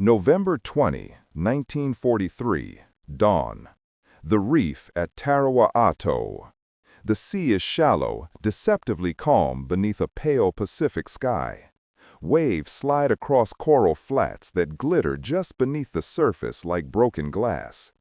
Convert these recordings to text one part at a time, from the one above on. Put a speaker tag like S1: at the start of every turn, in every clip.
S1: November 20, 1943, dawn. The reef at Tarawa Atoll. The sea is shallow, deceptively calm beneath a pale Pacific sky. Waves slide across coral flats that glitter just beneath the surface like broken glass.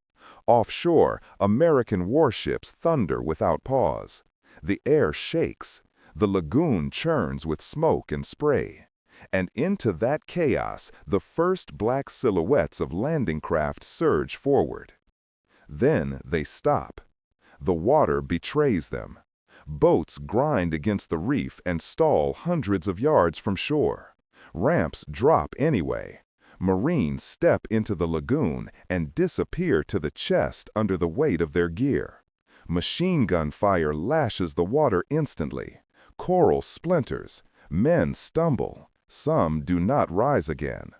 S1: Offshore, American warships thunder without pause. The air shakes. The lagoon churns with smoke and spray. And into that chaos, the first black silhouettes of landing craft surge forward. Then they stop. The water betrays them. Boats grind against the reef and stall hundreds of yards from shore. Ramps drop anyway. Marines step into the lagoon and disappear to the chest under the weight of their gear. Machine gun fire lashes the water instantly. Coral splinters. Men stumble. Some do not rise again.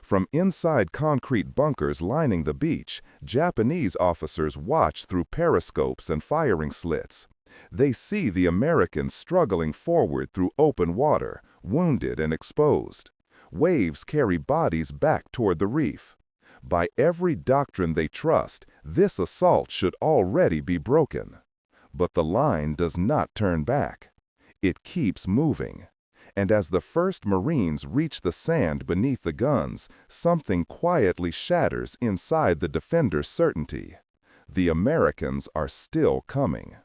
S1: From inside concrete bunkers lining the beach, Japanese officers watch through periscopes and firing slits. They see the Americans struggling forward through open water, wounded and exposed. Waves carry bodies back toward the reef. By every doctrine they trust, this assault should already be broken. But the line does not turn back. It keeps moving. And as the first Marines reach the sand beneath the guns, something quietly shatters inside the defenders' certainty. The Americans are still coming.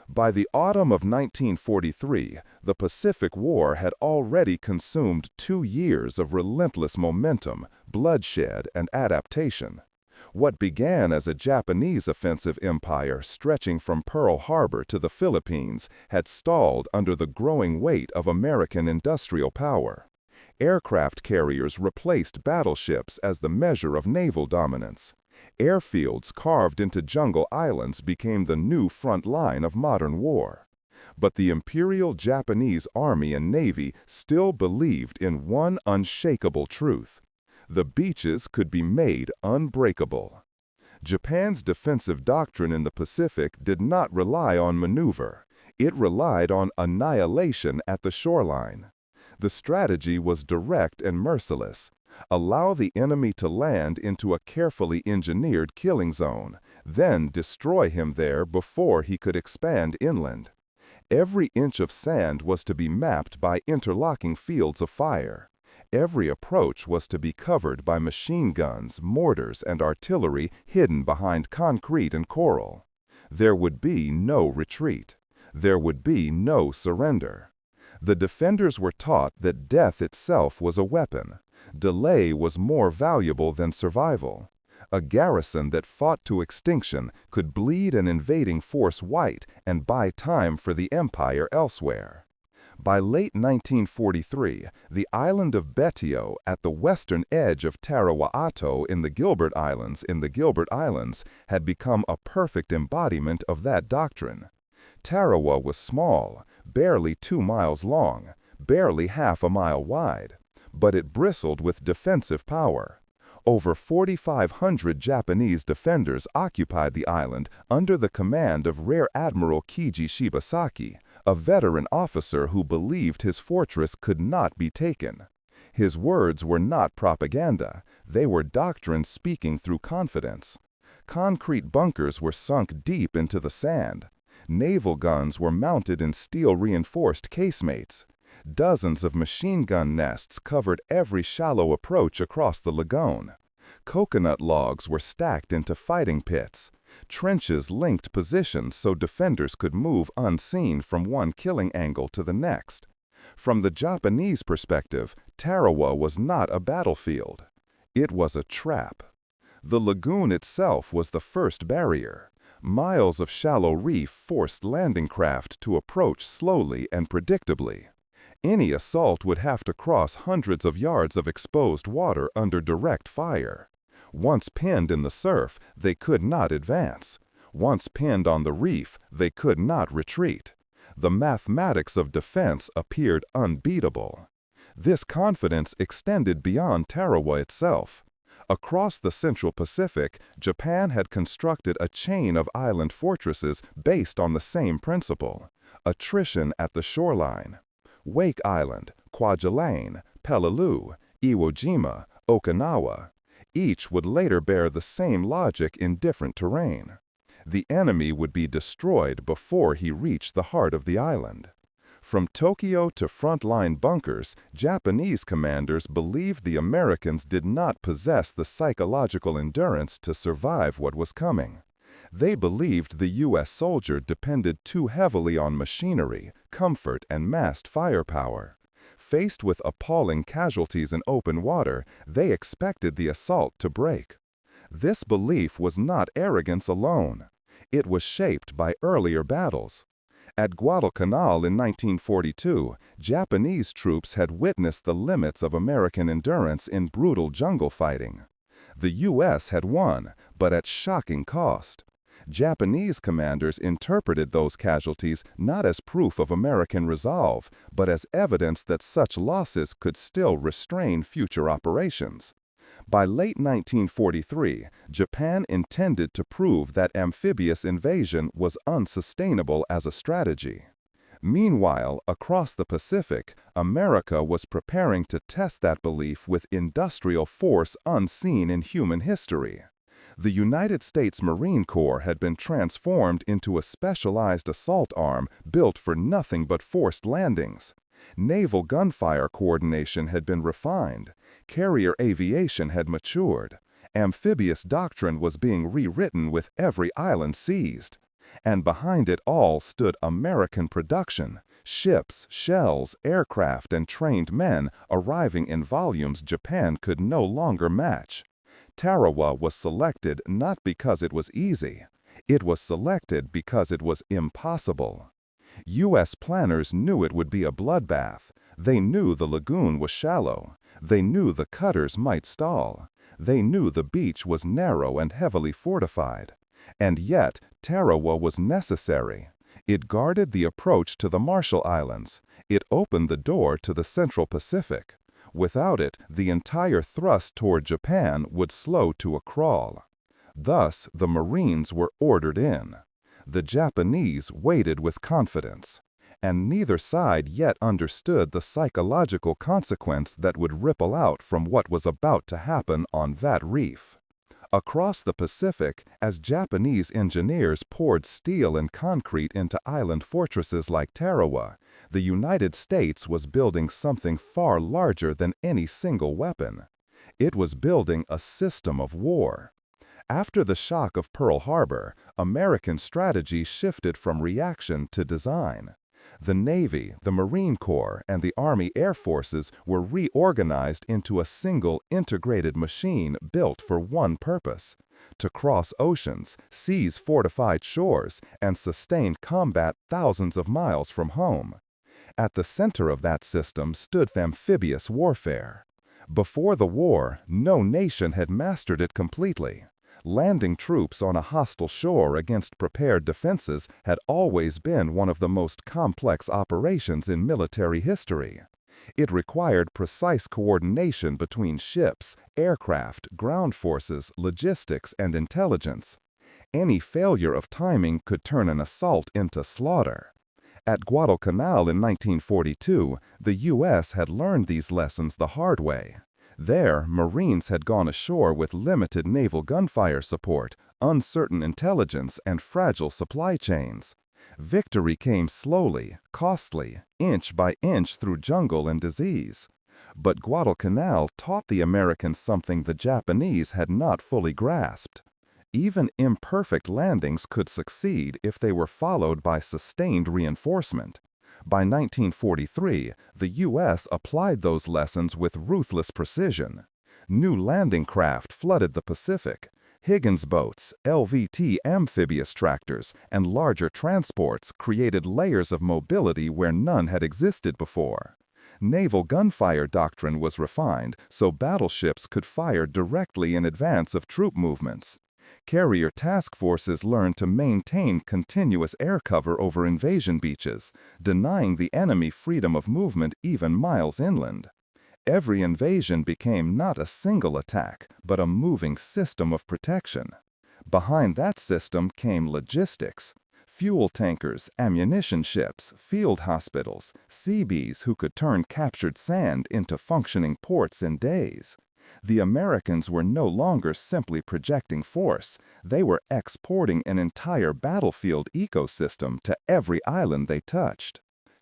S1: By the autumn of 1943, the Pacific War had already consumed 2 years of relentless momentum, bloodshed, and adaptation. What began as a Japanese offensive empire stretching from Pearl Harbor to the Philippines had stalled under the growing weight of American industrial power. Aircraft carriers replaced battleships as the measure of naval dominance. Airfields carved into jungle islands became the new front line of modern war. But the Imperial Japanese Army and Navy still believed in one unshakable truth. The beaches could be made unbreakable. Japan's defensive doctrine in the Pacific did not rely on maneuver. It relied on annihilation at the shoreline. The strategy was direct and merciless. Allow the enemy to land into a carefully engineered killing zone, then destroy him there before he could expand inland. Every inch of sand was to be mapped by interlocking fields of fire. Every approach was to be covered by machine guns, mortars, and artillery hidden behind concrete and coral. There would be no retreat. There would be no surrender. The defenders were taught that death itself was a weapon. Delay was more valuable than survival. A garrison that fought to extinction could bleed an invading force white and buy time for the empire elsewhere. By late 1943, the island of Betio at the western edge of Tarawa Atoll in the Gilbert Islands had become a perfect embodiment of that doctrine. Tarawa was small, barely 2 miles long, barely half a mile wide, but it bristled with defensive power. Over 4,500 Japanese defenders occupied the island under the command of Rear Admiral Kiji Shibasaki, a veteran officer who believed his fortress could not be taken. His words were not propaganda, they were doctrine speaking through confidence. Concrete bunkers were sunk deep into the sand. Naval guns were mounted in steel-reinforced casemates. Dozens of machine gun nests covered every shallow approach across the lagoon. Coconut logs were stacked into fighting pits. Trenches linked positions so defenders could move unseen from one killing angle to the next. From the Japanese perspective, Tarawa was not a battlefield. It was a trap. The lagoon itself was the first barrier. Miles of shallow reef forced landing craft to approach slowly and predictably. Any assault would have to cross hundreds of yards of exposed water under direct fire. Once pinned in the surf, they could not advance. Once pinned on the reef, they could not retreat. The mathematics of defense appeared unbeatable. This confidence extended beyond Tarawa itself. Across the Central Pacific, Japan had constructed a chain of island fortresses based on the same principle: attrition at the shoreline. Wake Island, Kwajalein, Peleliu, Iwo Jima, Okinawa. Each would later bear the same logic in different terrain. The enemy would be destroyed before he reached the heart of the island. From Tokyo to frontline bunkers, Japanese commanders believed the Americans did not possess the psychological endurance to survive what was coming. They believed the U.S. soldier depended too heavily on machinery, comfort, and massed firepower. Faced with appalling casualties in open water, they expected the assault to break. This belief was not arrogance alone. It was shaped by earlier battles. At Guadalcanal in 1942, Japanese troops had witnessed the limits of American endurance in brutal jungle fighting. The U.S. had won, but at shocking cost. Japanese commanders interpreted those casualties not as proof of American resolve, but as evidence that such losses could still restrain future operations. By late 1943, Japan intended to prove that amphibious invasion was unsustainable as a strategy. Meanwhile, across the Pacific, America was preparing to test that belief with industrial force unseen in human history. The United States Marine Corps had been transformed into a specialized assault arm built for nothing but forced landings. Naval gunfire coordination had been refined. Carrier aviation had matured. Amphibious doctrine was being rewritten with every island seized. And behind it all stood American production, ships, shells, aircraft, and trained men arriving in volumes Japan could no longer match. Tarawa was selected not because it was easy. It was selected because it was impossible. U.S. planners knew it would be a bloodbath. They knew the lagoon was shallow. They knew the cutters might stall. They knew the beach was narrow and heavily fortified. And yet, Tarawa was necessary. It guarded the approach to the Marshall Islands. It opened the door to the Central Pacific. Without it, the entire thrust toward Japan would slow to a crawl. Thus, the Marines were ordered in. The Japanese waited with confidence, and neither side yet understood the psychological consequence that would ripple out from what was about to happen on that reef. Across the Pacific, as Japanese engineers poured steel and concrete into island fortresses like Tarawa, the United States was building something far larger than any single weapon. It was building a system of war. After the shock of Pearl Harbor, American strategy shifted from reaction to design. The Navy, the Marine Corps, and the Army Air Forces were reorganized into a single integrated machine built for one purpose: to cross oceans, seize fortified shores, and sustain combat thousands of miles from home. At the center of that system stood amphibious warfare. Before the war, no nation had mastered it completely. Landing troops on a hostile shore against prepared defenses had always been one of the most complex operations in military history. It required precise coordination between ships, aircraft, ground forces, logistics, and intelligence. Any failure of timing could turn an assault into slaughter. At Guadalcanal in 1942, the U.S. had learned these lessons the hard way. There, Marines had gone ashore with limited naval gunfire support, uncertain intelligence, and fragile supply chains. Victory came slowly, costly, inch by inch through jungle and disease. But Guadalcanal taught the Americans something the Japanese had not fully grasped. Even imperfect landings could succeed if they were followed by sustained reinforcement. By 1943, the U.S. applied those lessons with ruthless precision. New landing craft flooded the Pacific. Higgins boats, LVT amphibious tractors, and larger transports created layers of mobility where none had existed before. Naval gunfire doctrine was refined so battleships could fire directly in advance of troop movements. Carrier task forces learned to maintain continuous air cover over invasion beaches, denying the enemy freedom of movement even miles inland. Every invasion became not a single attack, but a moving system of protection. Behind that system came logistics. Fuel tankers, ammunition ships, field hospitals, Seabees who could turn captured sand into functioning ports in days. The Americans were no longer simply projecting force, they were exporting an entire battlefield ecosystem to every island they touched.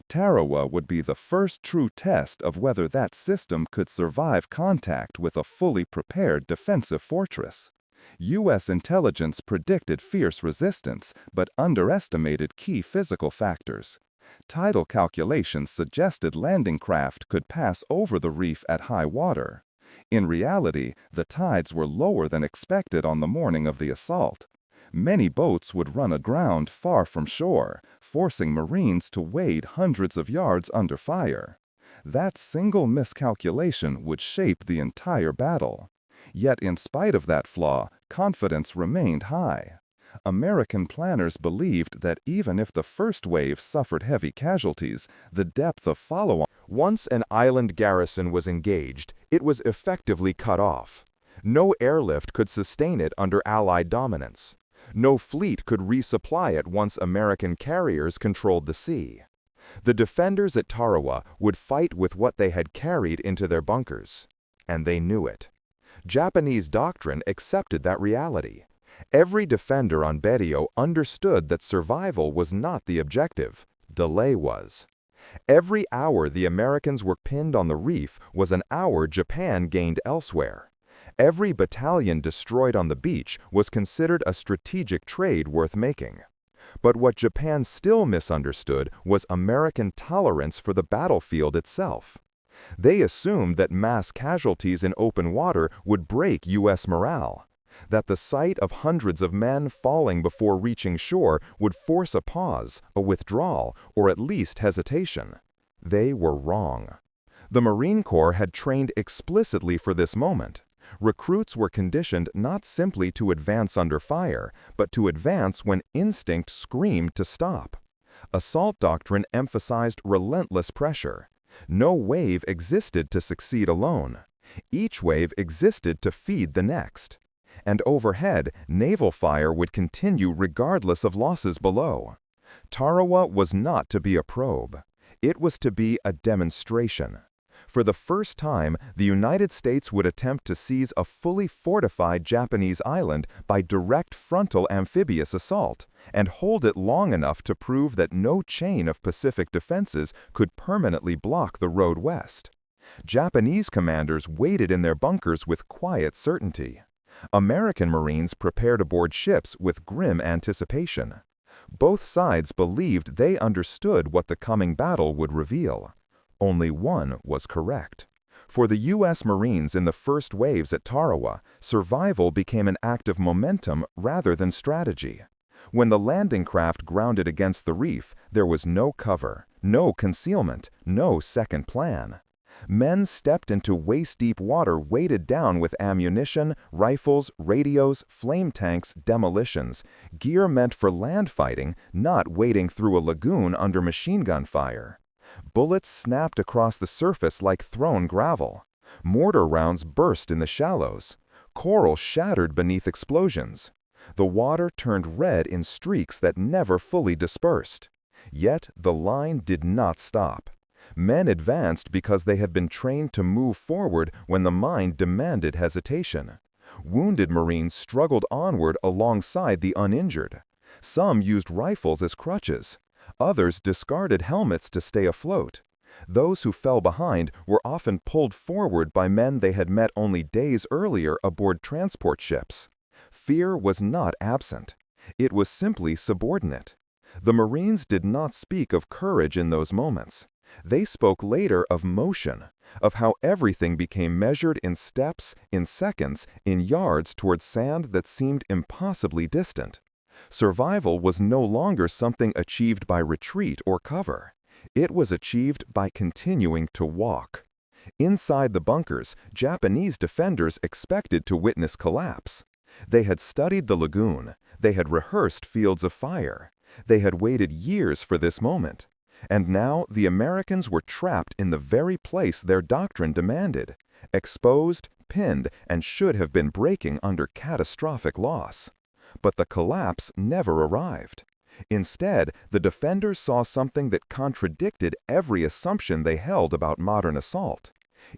S1: Tarawa would be the first true test of whether that system could survive contact with a fully prepared defensive fortress. U.S. intelligence predicted fierce resistance, but underestimated key physical factors. Tidal calculations suggested landing craft could pass over the reef at high water. In reality, the tides were lower than expected on the morning of the assault. Many boats would run aground far from shore, forcing Marines to wade hundreds of yards under fire. That single miscalculation would shape the entire battle. Yet in spite of that flaw, confidence remained high. American planners believed that even if the first wave suffered heavy casualties, the depth of follow-on.
S2: Once an island garrison was engaged, it was effectively cut off. No airlift could sustain it under Allied dominance. No fleet could resupply it once American carriers controlled the sea. The defenders at Tarawa would fight with what they had carried into their bunkers. And they knew it. Japanese doctrine accepted that reality. Every defender on Berrio understood that survival was not the objective, delay was. Every hour the Americans were pinned on the reef was an hour Japan gained elsewhere. Every battalion destroyed on the beach was considered a strategic trade worth making. But what Japan still misunderstood was American tolerance for the battlefield itself. They assumed that mass casualties in open water would break U.S. morale, that the sight of hundreds of men falling before reaching shore would force a pause, a withdrawal, or at least hesitation. They were wrong. The Marine Corps had trained explicitly for this moment. Recruits were conditioned not simply to advance under fire, but to advance when instinct screamed to stop. Assault doctrine emphasized relentless pressure. No wave existed to succeed alone. Each wave existed to feed the next. And overhead, naval fire would continue regardless of losses below. Tarawa was not to be a probe. It was to be a demonstration. For the first time, the United States would attempt to seize a fully fortified Japanese island by direct frontal amphibious assault, and hold it long enough to prove that no chain of Pacific defenses could permanently block the road west. Japanese commanders waited in their bunkers with quiet certainty. American Marines prepared aboard ships with grim anticipation. Both sides believed they understood what the coming battle would reveal. Only one was correct. For the U.S. Marines in the first waves at Tarawa, survival became an act of momentum rather than strategy. When the landing craft grounded against the reef, there was no cover, no concealment, no second plan. Men stepped into waist-deep water weighted down with ammunition, rifles, radios, flame tanks, demolitions, gear meant for land fighting, not wading through a lagoon under machine gun fire. Bullets snapped across the surface like thrown gravel. Mortar rounds burst in the shallows. Coral shattered beneath explosions. The water turned red in streaks that never fully dispersed. Yet the line did not stop. Men advanced because they had been trained to move forward when the mind demanded hesitation. Wounded Marines struggled onward alongside the uninjured. Some used rifles as crutches. Others discarded helmets to stay afloat. Those who fell behind were often pulled forward by men they had met only days earlier aboard transport ships. Fear was not absent. It was simply subordinate. The Marines did not speak of courage in those moments. They spoke later of motion, of how everything became measured in steps, in seconds, in yards towards sand that seemed impossibly distant. Survival was no longer something achieved by retreat or cover. It was achieved by continuing to walk. Inside the bunkers, Japanese defenders expected to witness collapse. They had studied the lagoon. They had rehearsed fields of fire. They had waited years for this moment. And now the Americans were trapped in the very place their doctrine demanded, exposed, pinned, and should have been breaking under catastrophic loss. But the collapse never arrived. Instead, the defenders saw something that contradicted every assumption they held about modern assault.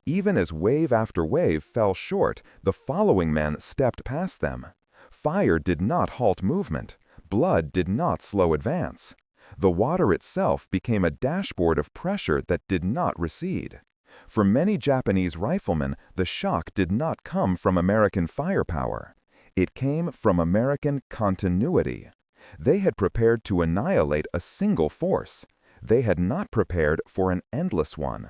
S2: Even as wave after wave fell short, the following men stepped past them. Fire did not halt movement. Blood did not slow advance. The water itself became a dashboard of pressure that did not recede. For many Japanese riflemen, the shock did not come from American firepower. It came from American continuity. They had prepared to annihilate a single force. They had not prepared for an endless one.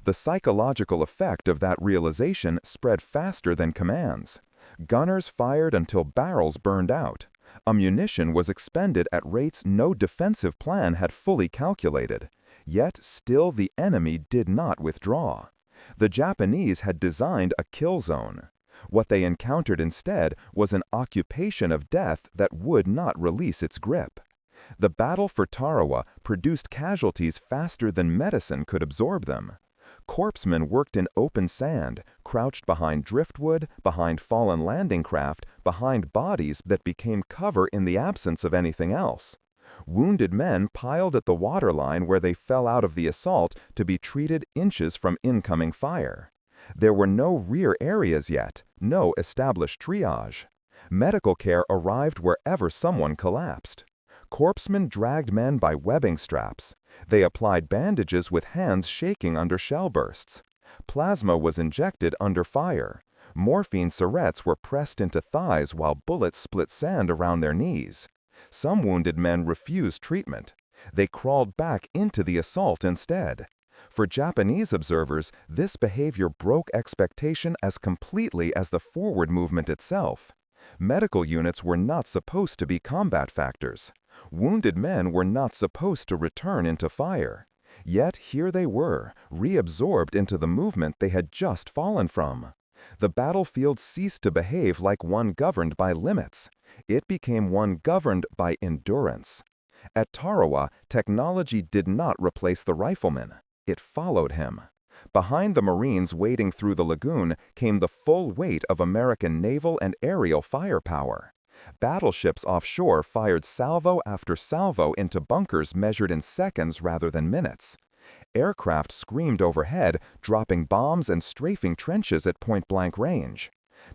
S2: The psychological effect of that realization spread faster than commands. Gunners fired until barrels burned out. Ammunition was expended at rates no defensive plan had fully calculated. Yet still the enemy did not withdraw. The Japanese had designed a kill zone. What they encountered instead was an occupation of death that would not release its grip. The battle for Tarawa produced casualties faster than medicine could absorb them. Corpsmen worked in open sand, crouched behind driftwood, behind fallen landing craft, behind bodies that became cover in the absence of anything else. Wounded men piled at the waterline where they fell out of the assault to be treated inches from incoming fire. There were no rear areas yet, no established triage. Medical care arrived wherever someone collapsed. Corpsmen dragged men by webbing straps. They applied bandages with hands shaking under shell bursts. Plasma was injected under fire. Morphine syrettes were pressed into thighs while bullets split sand around their knees. Some wounded men refused treatment. They crawled back into the assault instead. For Japanese observers, this behavior broke expectation as completely as the forward movement itself. Medical units were not supposed to be combat factors. Wounded men were not supposed to return into fire. Yet here they were, reabsorbed into the movement they had just fallen from. The battlefield ceased to behave like one governed by limits. It became one governed by endurance. At Tarawa, technology did not replace the rifleman. It followed him. Behind the Marines wading through the lagoon came the full weight of American naval and aerial firepower. Battleships offshore fired salvo after salvo into bunkers measured in seconds rather than minutes. Aircraft screamed overhead, dropping bombs and strafing trenches at point-blank range.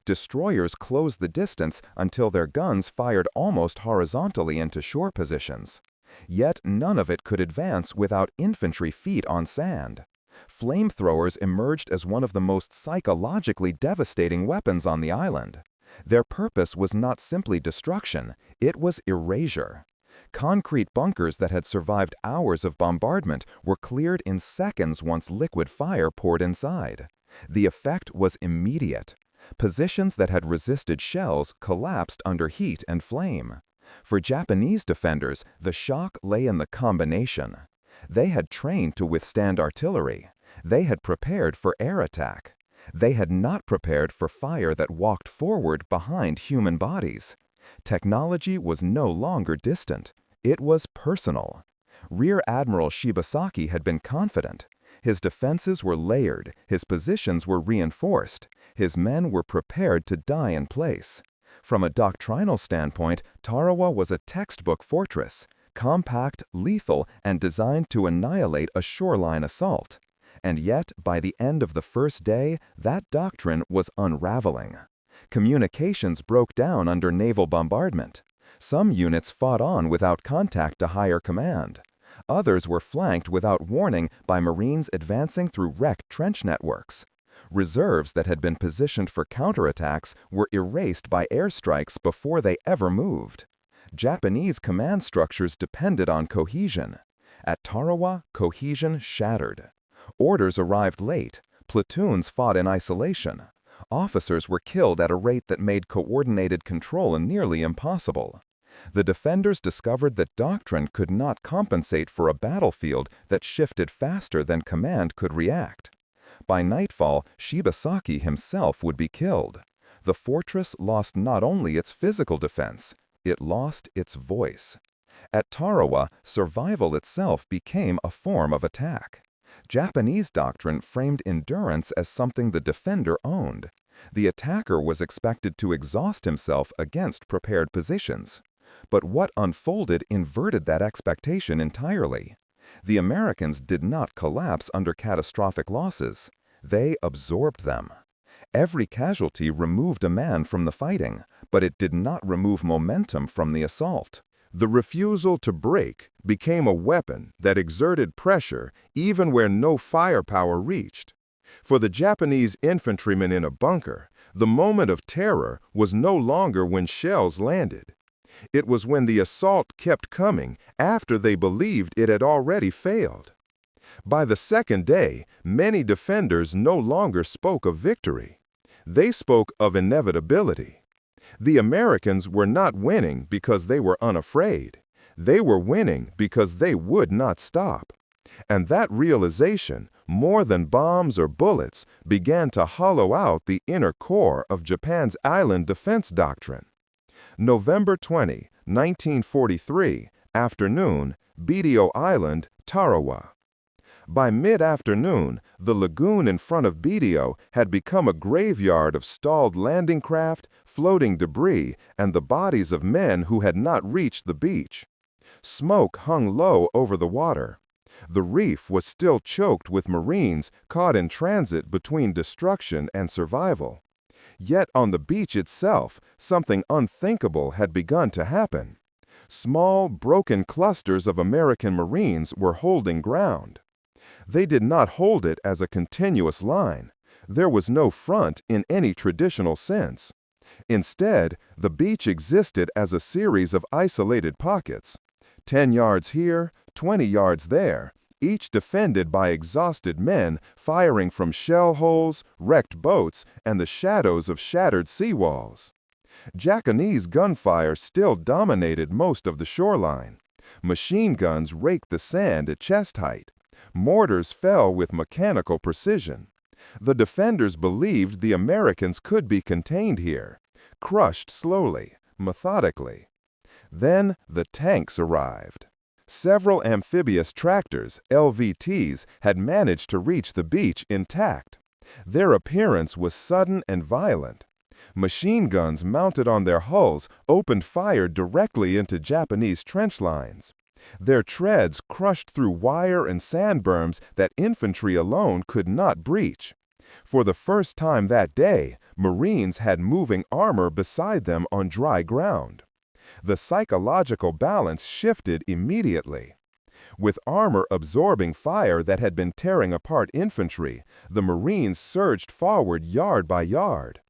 S2: Destroyers closed the distance until their guns fired almost horizontally into shore positions. Yet none of it could advance without infantry feet on sand. Flamethrowers emerged as one of the most psychologically devastating weapons on the island. Their purpose was not simply destruction, it was erasure. Concrete bunkers that had survived hours of bombardment were cleared in seconds once liquid fire poured inside. The effect was immediate. Positions that had resisted shells collapsed under heat and flame. For Japanese defenders, the shock lay in the combination. They had trained to withstand artillery. They had prepared for air attack. They had not prepared for fire that walked forward behind human bodies. Technology was no longer distant. It was personal. Rear Admiral Shibasaki had been confident. His defenses were layered, his positions were reinforced, his men were prepared to die in place. From a doctrinal standpoint, Tarawa was a textbook fortress, compact, lethal, and designed to annihilate a shoreline assault. And yet, by the end of the first day, that doctrine was unraveling. Communications broke down under naval bombardment. Some units fought on without contact to higher command. Others were flanked without warning by Marines advancing through wrecked trench networks. Reserves that had been positioned for counterattacks were erased by airstrikes before they ever moved. Japanese command structures depended on cohesion. At Tarawa, cohesion shattered. Orders arrived late. Platoons fought in isolation. Officers were killed at a rate that made coordinated control nearly impossible. The defenders discovered that doctrine could not compensate for a battlefield that shifted faster than command could react. By nightfall, Shibasaki himself would be killed. The fortress lost not only its physical defense, it lost its voice. At Tarawa, survival itself became a form of attack. Japanese doctrine framed endurance as something the defender owned. The attacker was expected to exhaust himself against prepared positions. But what unfolded inverted that expectation entirely. The Americans did not collapse under catastrophic losses. They absorbed them. Every casualty removed a man from the fighting, but it did not remove momentum from the assault.
S1: The refusal to break became a weapon that exerted pressure even where no firepower reached. For the Japanese infantrymen in a bunker, the moment of terror was no longer when shells landed. It was when the assault kept coming after they believed it had already failed. By the second day, many defenders no longer spoke of victory. They spoke of inevitability. The Americans were not winning because they were unafraid. They were winning because they would not stop. And that realization, more than bombs or bullets, began to hollow out the inner core of Japan's island defense doctrine. November 20, 1943, afternoon, Bidio Island, Tarawa. By mid-afternoon, the lagoon in front of Bidio had become a graveyard of stalled landing craft, floating debris, and the bodies of men who had not reached the beach. Smoke hung low over the water. The reef was still choked with Marines caught in transit between destruction and survival. Yet on the beach itself, something unthinkable had begun to happen. Small, broken clusters of American Marines were holding ground. They did not hold it as a continuous line. There was no front in any traditional sense. Instead, the beach existed as a series of isolated pockets. 10 yards here, 20 yards there, each defended by exhausted men firing from shell holes, wrecked boats, and the shadows of shattered seawalls. Japanese gunfire still dominated most of the shoreline. Machine guns raked the sand at chest height. Mortars fell with mechanical precision. The defenders believed the Americans could be contained here, crushed slowly, methodically. Then the tanks arrived. Several amphibious tractors, LVTs, had managed to reach the beach intact. Their appearance was sudden and violent. Machine guns mounted on their hulls opened fire directly into Japanese trench lines. Their treads crushed through wire and sand berms that infantry alone could not breach. For the first time that day, Marines had moving armor beside them on dry ground. The psychological balance shifted immediately. With armor absorbing fire that had been tearing apart infantry, the Marines surged forward yard by yard.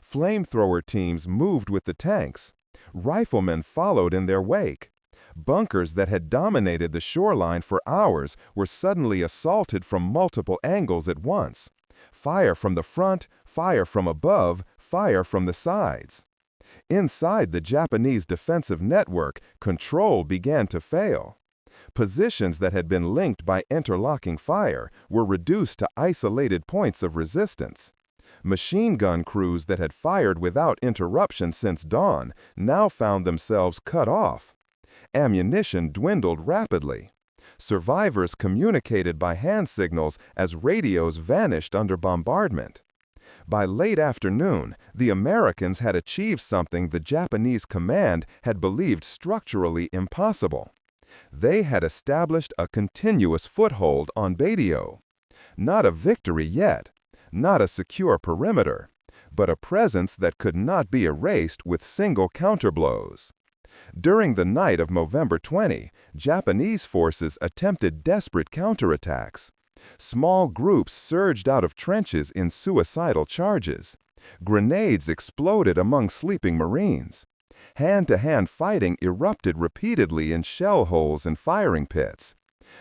S1: Flamethrower teams moved with the tanks. Riflemen followed in their wake. Bunkers that had dominated the shoreline for hours were suddenly assaulted from multiple angles at once. Fire from the front, fire from above, fire from the sides. Inside the Japanese defensive network, control began to fail. Positions that had been linked by interlocking fire were reduced to isolated points of resistance. Machine gun crews that had fired without interruption since dawn now found themselves cut off. Ammunition dwindled rapidly. Survivors communicated by hand signals as radios vanished under bombardment. By late afternoon, the Americans had achieved something the Japanese command had believed structurally impossible. They had established a continuous foothold on Bidio. Not a victory yet, not a secure perimeter, but a presence that could not be erased with single counterblows. During the night of November 20, Japanese forces attempted desperate counterattacks. Small groups surged out of trenches in suicidal charges. Grenades exploded among sleeping Marines. Hand-to-hand fighting erupted repeatedly in shell holes and firing pits.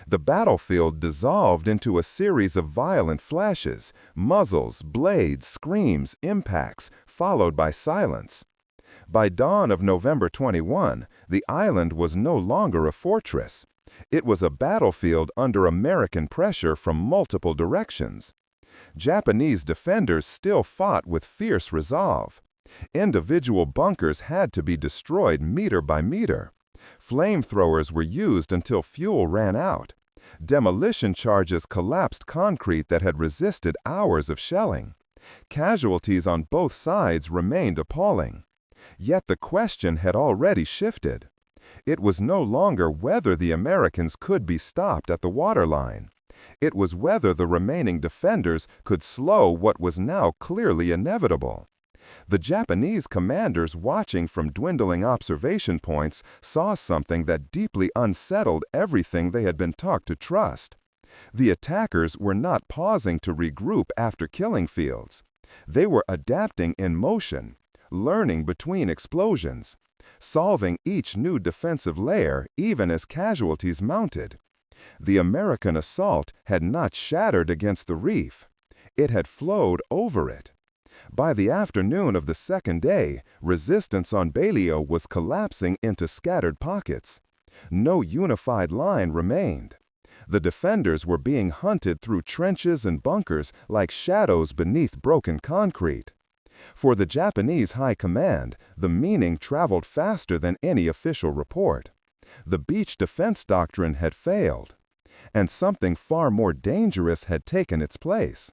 S1: The battlefield dissolved into a series of violent flashes, muzzles, blades, screams, impacts, followed by silence. By dawn of November 21, the island was no longer a fortress. It was a battlefield under American pressure from multiple directions. Japanese defenders still fought with fierce resolve. Individual bunkers had to be destroyed meter by meter. Flamethrowers were used until fuel ran out. Demolition charges collapsed concrete that had resisted hours of shelling. Casualties on both sides remained appalling. Yet the question had already shifted. It was no longer whether the Americans could be stopped at the waterline. It was whether the remaining defenders could slow what was now clearly inevitable. The Japanese commanders watching from dwindling observation points saw something that deeply unsettled everything they had been taught to trust. The attackers were not pausing to regroup after killing fields. They were adapting in motion, learning between explosions, solving each new defensive layer even as casualties mounted. The American assault had not shattered against the reef. It had flowed over it. By the afternoon of the second day, resistance on Balio was collapsing into scattered pockets. No unified line remained. The defenders were being hunted through trenches and bunkers like shadows beneath broken concrete. For the Japanese High Command, the meaning traveled faster than any official report. The beach defense doctrine had failed, and something far more dangerous had taken its place.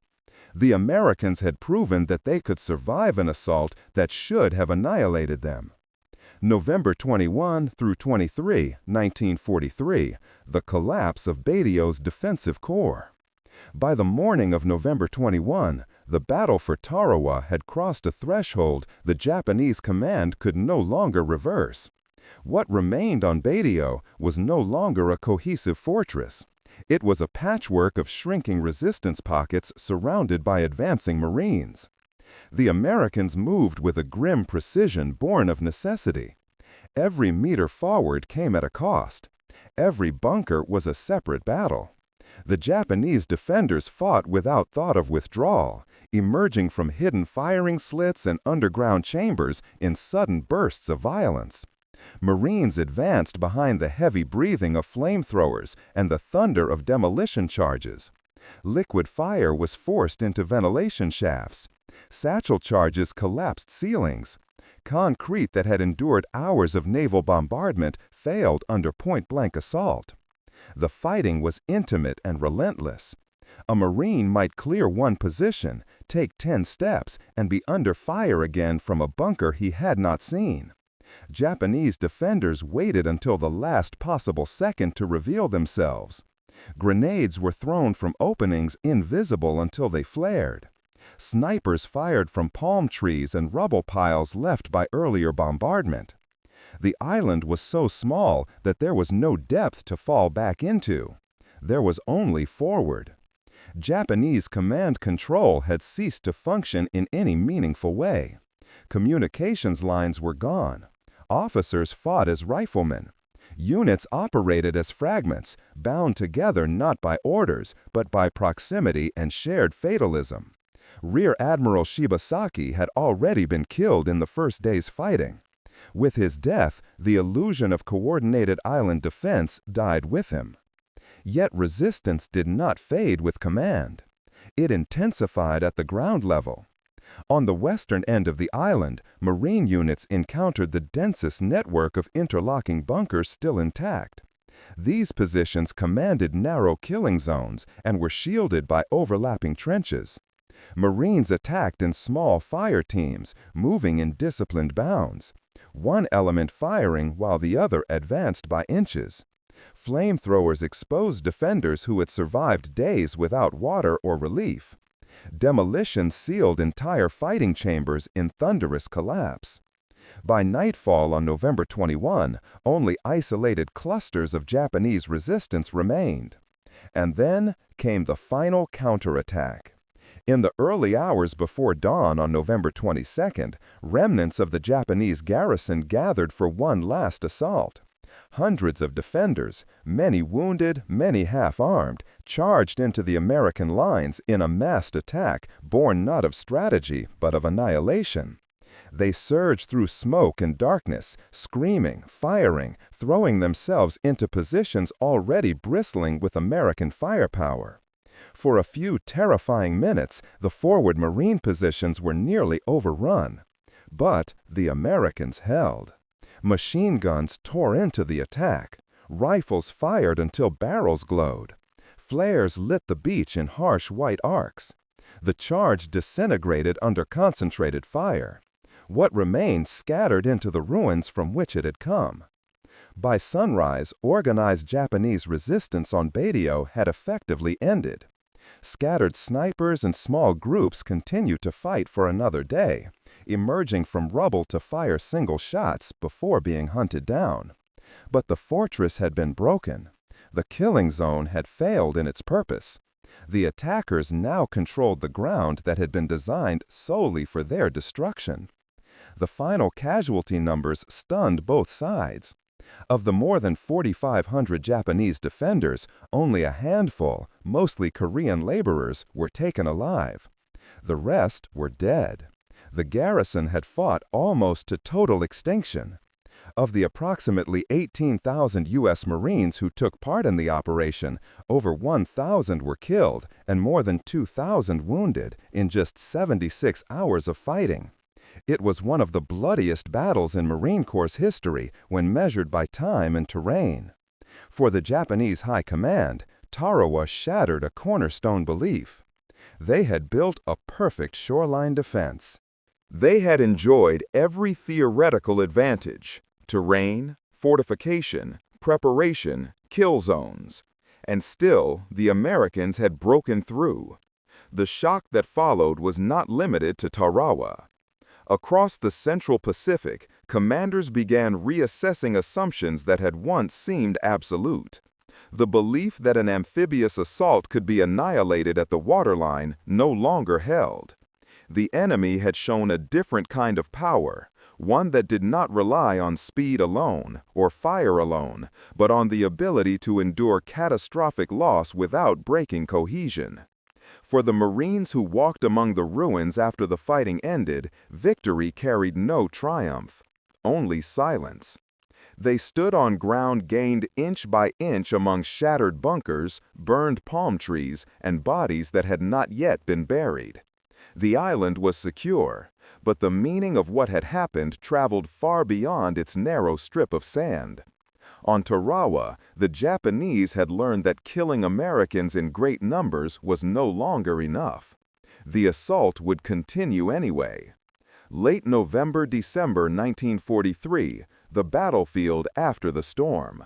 S1: The Americans had proven that they could survive an assault that should have annihilated them. November 21 through 23, 1943, the collapse of Balio's defensive core. By the morning of November 21, the battle for Tarawa had crossed a threshold the Japanese command could no longer reverse. What remained on Balio was no longer a cohesive fortress. It was a patchwork of shrinking resistance pockets surrounded by advancing Marines. The Americans moved with a grim precision born of necessity. Every meter forward came at a cost. Every bunker was a separate battle. The Japanese defenders fought without thought of withdrawal, emerging from hidden firing slits and underground chambers in sudden bursts of violence. Marines advanced behind the heavy breathing of flamethrowers and the thunder of demolition charges. Liquid fire was forced into ventilation shafts. Satchel charges collapsed ceilings. Concrete that had endured hours of naval bombardment failed under point-blank assault. The fighting was intimate and relentless. A Marine might clear one position, take 10 steps, and be under fire again from a bunker he had not seen. Japanese defenders waited until the last possible second to reveal themselves. Grenades were thrown from openings invisible until they flared. Snipers fired from palm trees and rubble piles left by earlier bombardment. The island was so small that there was no depth to fall back into. There was only forward. Japanese command control had ceased to function in any meaningful way. Communications lines were gone. Officers fought as riflemen. Units operated as fragments, bound together not by orders, but by proximity and shared fatalism. Rear Admiral Shibasaki had already been killed in the first day's fighting. With his death, the illusion of coordinated island defense died with him. Yet resistance did not fade with command. It intensified at the ground level. On the western end of the island, Marine units encountered the densest network of interlocking bunkers still intact. These positions commanded narrow killing zones and were shielded by overlapping trenches. Marines attacked in small fire teams, moving in disciplined bounds, one element firing while the other advanced by inches. Flamethrowers exposed defenders who had survived days without water or relief. Demolition sealed entire fighting chambers in thunderous collapse. By nightfall on November 21, only isolated clusters of Japanese resistance remained. And then came the final counterattack. In the early hours before dawn on November 22nd, remnants of the Japanese garrison gathered for one last assault. Hundreds of defenders, many wounded, many half-armed, charged into the American lines in a massed attack born not of strategy but of annihilation. They surged through smoke and darkness, screaming, firing, throwing themselves into positions already bristling with American firepower. For a few terrifying minutes, the forward Marine positions were nearly overrun. But the Americans held. Machine guns tore into the attack. Rifles fired until barrels glowed. Flares lit the beach in harsh white arcs. The charge disintegrated under concentrated fire. What remained scattered into the ruins from which it had come.
S2: By sunrise, organized Japanese resistance on Badio had effectively ended. Scattered snipers and small groups continued to fight for another day, emerging from rubble to fire single shots before being hunted down. But the fortress had been broken. The killing zone had failed in its purpose. The attackers now controlled the ground that had been designed solely for their destruction. The final casualty numbers stunned both sides. Of the more than 4,500 Japanese defenders, only a handful, mostly Korean laborers, were taken alive. The rest were dead. The garrison had fought almost to total extinction. Of the approximately 18,000 U.S. Marines who took part in the operation, over 1,000 were killed and more than 2,000 wounded in just 76 hours of fighting. It was one of the bloodiest battles in Marine Corps history when measured by time and terrain. For the Japanese High Command, Tarawa shattered a cornerstone belief. They had built a perfect shoreline defense.
S1: They had enjoyed every theoretical advantage: terrain, fortification, preparation, kill zones. And still, the Americans had broken through. The shock that followed was not limited to Tarawa. Across the Central Pacific, commanders began reassessing assumptions that had once seemed absolute. The belief that an amphibious assault could be annihilated at the waterline no longer held. The enemy had shown a different kind of power, one that did not rely on speed alone or fire alone, but on the ability to endure catastrophic loss without breaking cohesion. For the Marines who walked among the ruins after the fighting ended, victory carried no triumph, only silence. They stood on ground gained inch by inch among shattered bunkers, burned palm trees, and bodies that had not yet been buried. The island was secure, but the meaning of what had happened traveled far beyond its narrow strip of sand. On Tarawa, the Japanese had learned that killing Americans in great numbers was no longer enough. The assault would continue anyway. Late November-December 1943, the battlefield after the storm.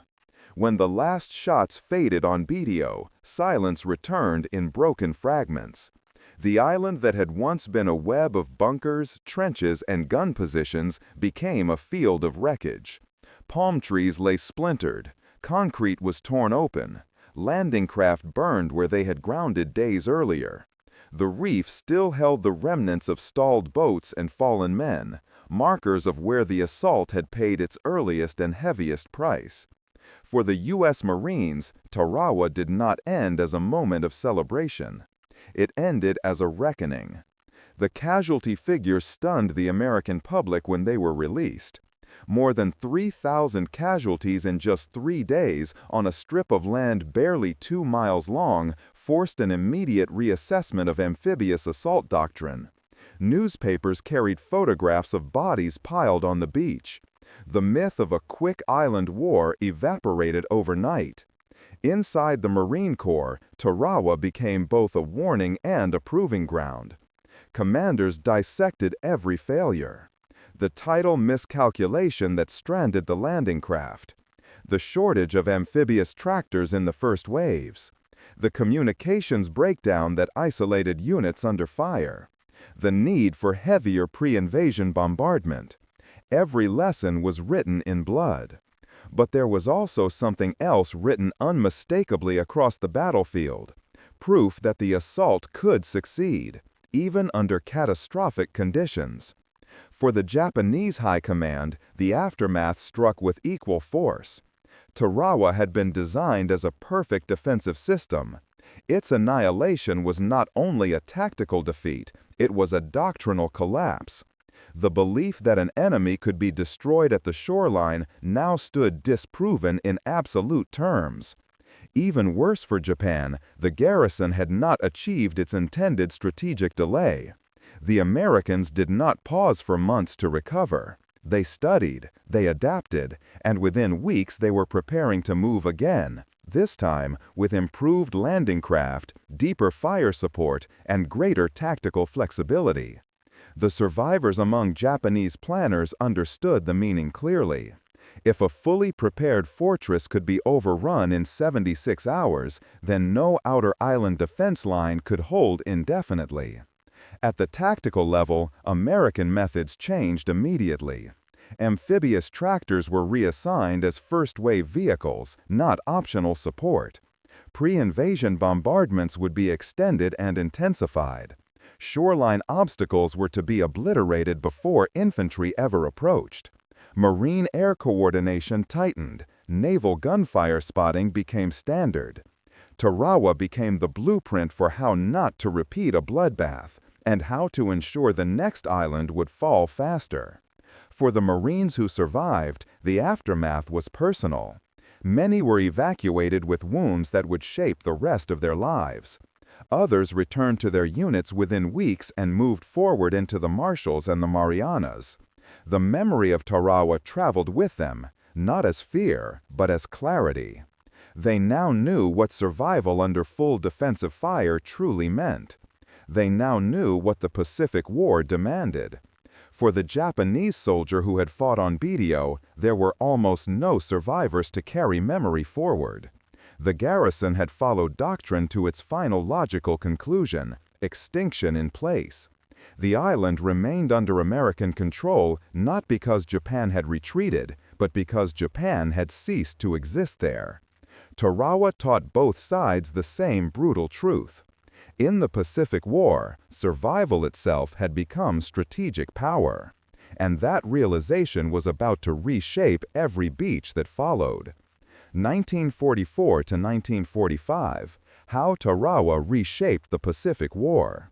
S1: When the last shots faded on Badio, silence returned in broken fragments. The island that had once been a web of bunkers, trenches, and gun positions became a field of wreckage. Palm trees lay splintered, concrete was torn open, landing craft burned where they had grounded days earlier. The reef still held the remnants of stalled boats and fallen men, markers of where the assault had paid its earliest and heaviest price. For the U.S. Marines, Tarawa did not end as a moment of celebration. It ended as a reckoning. The casualty figures stunned the American public when they were released. More than 3,000 casualties in just 3 days on a strip of land barely 2 miles long forced an immediate reassessment of amphibious assault doctrine. Newspapers carried photographs of bodies piled on the beach. The myth of a quick island war evaporated overnight. Inside the Marine Corps, Tarawa became both a warning and a proving ground. Commanders dissected every failure. The tidal miscalculation that stranded the landing craft. The shortage of amphibious tractors in the first waves. The communications breakdown that isolated units under fire. The need for heavier pre-invasion bombardment. Every lesson was written in blood. But there was also something else written unmistakably across the battlefield. Proof that the assault could succeed, even under catastrophic conditions. For the Japanese High Command, the aftermath struck with equal force. Tarawa had been designed as a perfect defensive system. Its annihilation was not only a tactical defeat, it was a doctrinal collapse. The belief that an enemy could be destroyed at the shoreline now stood disproven in absolute terms. Even worse for Japan, the garrison had not achieved its intended strategic delay. The Americans did not pause for months to recover. They studied, they adapted, and within weeks they were preparing to move again, this time with improved landing craft, deeper fire support, and greater tactical flexibility. The survivors among Japanese planners understood the meaning clearly. If a fully prepared fortress could be overrun in 76 hours, then no outer island defense line could hold indefinitely. At the tactical level, American methods changed immediately. Amphibious tractors were reassigned as first-wave vehicles, not optional support. Pre-invasion bombardments would be extended and intensified. Shoreline obstacles were to be obliterated before infantry ever approached. Marine air coordination tightened. Naval gunfire spotting became standard. Tarawa became the blueprint for how not to repeat a bloodbath, and how to ensure the next island would fall faster. For the Marines who survived, the aftermath was personal. Many were evacuated with wounds that would shape the rest of their lives. Others returned to their units within weeks and moved forward into the Marshalls and the Marianas. The memory of Tarawa traveled with them, not as fear, but as clarity. They now knew what survival under full defensive fire truly meant. They now knew what the Pacific War demanded. For the Japanese soldier who had fought on BDO, there were almost no survivors to carry memory forward. The garrison had followed doctrine to its final logical conclusion, extinction in place. The island remained under American control not because Japan had retreated, but because Japan had ceased to exist there. Tarawa taught both sides the same brutal truth. In the Pacific War, survival itself had become strategic power, and that realization was about to reshape every beach that followed. 1944 to 1945, how Tarawa reshaped the Pacific War.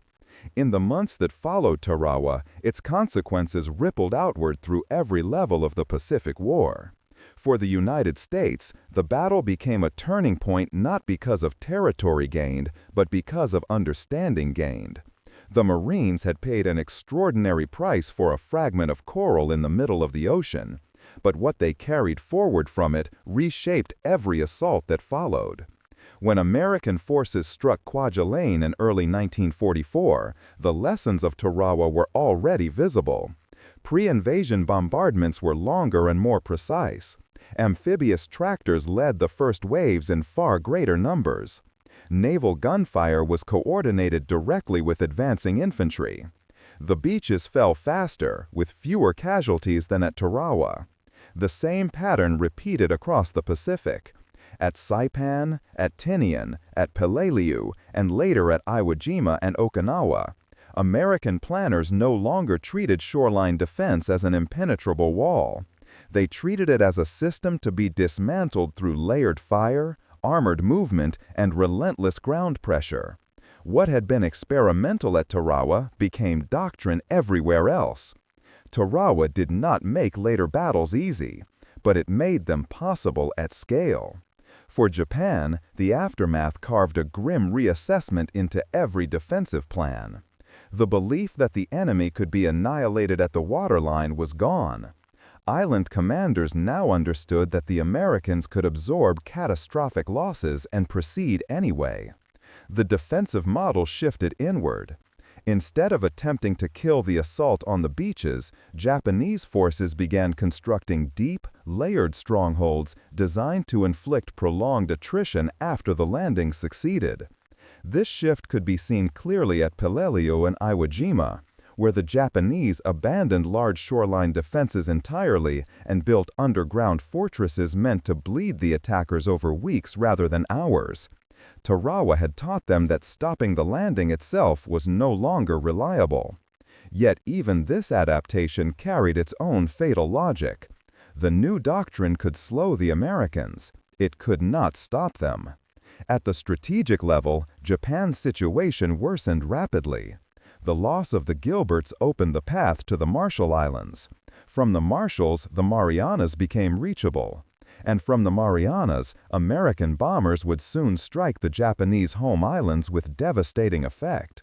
S1: In the months that followed Tarawa, its consequences rippled outward through every level of the Pacific War. For the United States, the battle became a turning point not because of territory gained, but because of understanding gained. The Marines had paid an extraordinary price for a fragment of coral in the middle of the ocean, but what they carried forward from it reshaped every assault that followed. When American forces struck Kwajalein in early 1944, the lessons of Tarawa were already visible. Pre-invasion bombardments were longer and more precise. Amphibious tractors led the first waves in far greater numbers. Naval gunfire was coordinated directly with advancing infantry. The beaches fell faster, with fewer casualties than at Tarawa. The same pattern repeated across the Pacific. At Saipan, at Tinian, at Peleliu, and later at Iwo Jima and Okinawa, American planners no longer treated shoreline defense as an impenetrable wall. They treated it as a system to be dismantled through layered fire, armored movement, and relentless ground pressure. What had been experimental at Tarawa became doctrine everywhere else. Tarawa did not make later battles easy, but it made them possible at scale. For Japan, the aftermath carved a grim reassessment into every defensive plan. The belief that the enemy could be annihilated at the waterline was gone. Island commanders now understood that the Americans could absorb catastrophic losses and proceed anyway. The defensive model shifted inward. Instead of attempting to kill the assault on the beaches, Japanese forces began constructing deep, layered strongholds designed to inflict prolonged attrition after the landing succeeded. This shift could be seen clearly at Peleliu and Iwo Jima, where the Japanese abandoned large shoreline defenses entirely and built underground fortresses meant to bleed the attackers over weeks rather than hours. Tarawa had taught them that stopping the landing itself was no longer reliable. Yet even this adaptation carried its own fatal logic. The new doctrine could slow the Americans. It could not stop them. At the strategic level, Japan's situation worsened rapidly. The loss of the Gilberts opened the path to the Marshall Islands. From the Marshalls, the Marianas became reachable. And from the Marianas, American bombers would soon strike the Japanese home islands with devastating effect.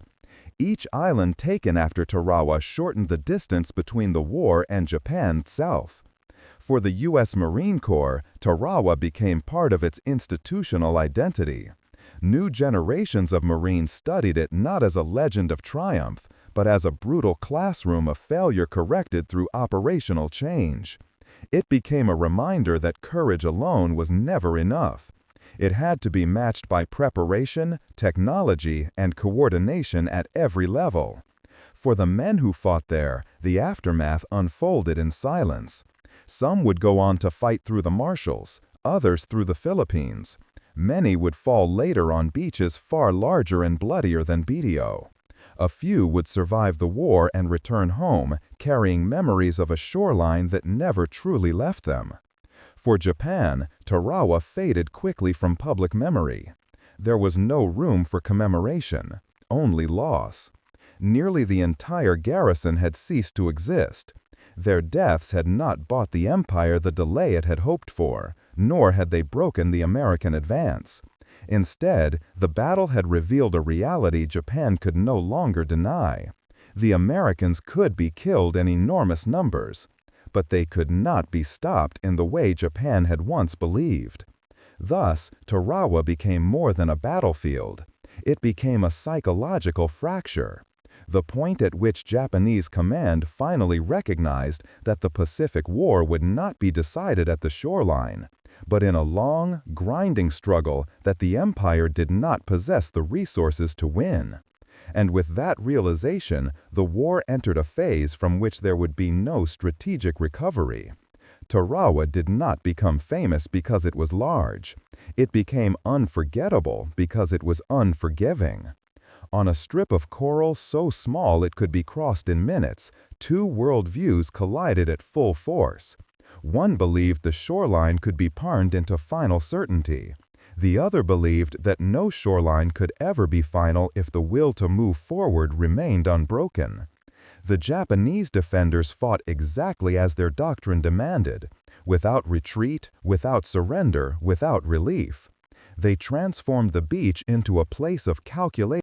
S1: Each island taken after Tarawa shortened the distance between the war and Japan itself. For the U.S. Marine Corps, Tarawa became part of its institutional identity. New generations of Marines studied it not as a legend of triumph, but as a brutal classroom of failure corrected through operational change.
S2: It became a reminder that courage alone was never enough. It had to be matched by preparation, technology, and coordination at every level. For the men who fought there, the aftermath unfolded in silence. Some would go on to fight through the Marshalls, others through the Philippines. Many would fall later on beaches far larger and bloodier than BDO. A few would survive the war and return home, carrying memories of a shoreline that never truly left them. For Japan, Tarawa faded quickly from public memory. There was no room for commemoration, only loss. Nearly the entire garrison had ceased to exist. Their deaths had not bought the empire the delay it had hoped for, nor had they broken the American advance. Instead, the battle had revealed a reality Japan could no longer deny. The Americans could be killed in enormous numbers, but they could not be stopped in the way Japan had once believed. Thus, Tarawa became more than a battlefield. It became a psychological fracture. The point at which Japanese command finally recognized that the Pacific War would not be decided at the shoreline, but in a long, grinding struggle that the empire did not possess the resources to win. And with that realization, the war entered a phase from which there would be no strategic recovery. Tarawa did not become famous because it was large. It became unforgettable because it was unforgiving. On a strip of coral so small it could be crossed in minutes, two worldviews collided at full force. One believed the shoreline could be parned into final certainty. The other believed that no shoreline could ever be final if the will to move forward remained unbroken. The Japanese defenders fought exactly as their doctrine demanded, without retreat, without surrender, without relief. They transformed the beach into a place of calculation.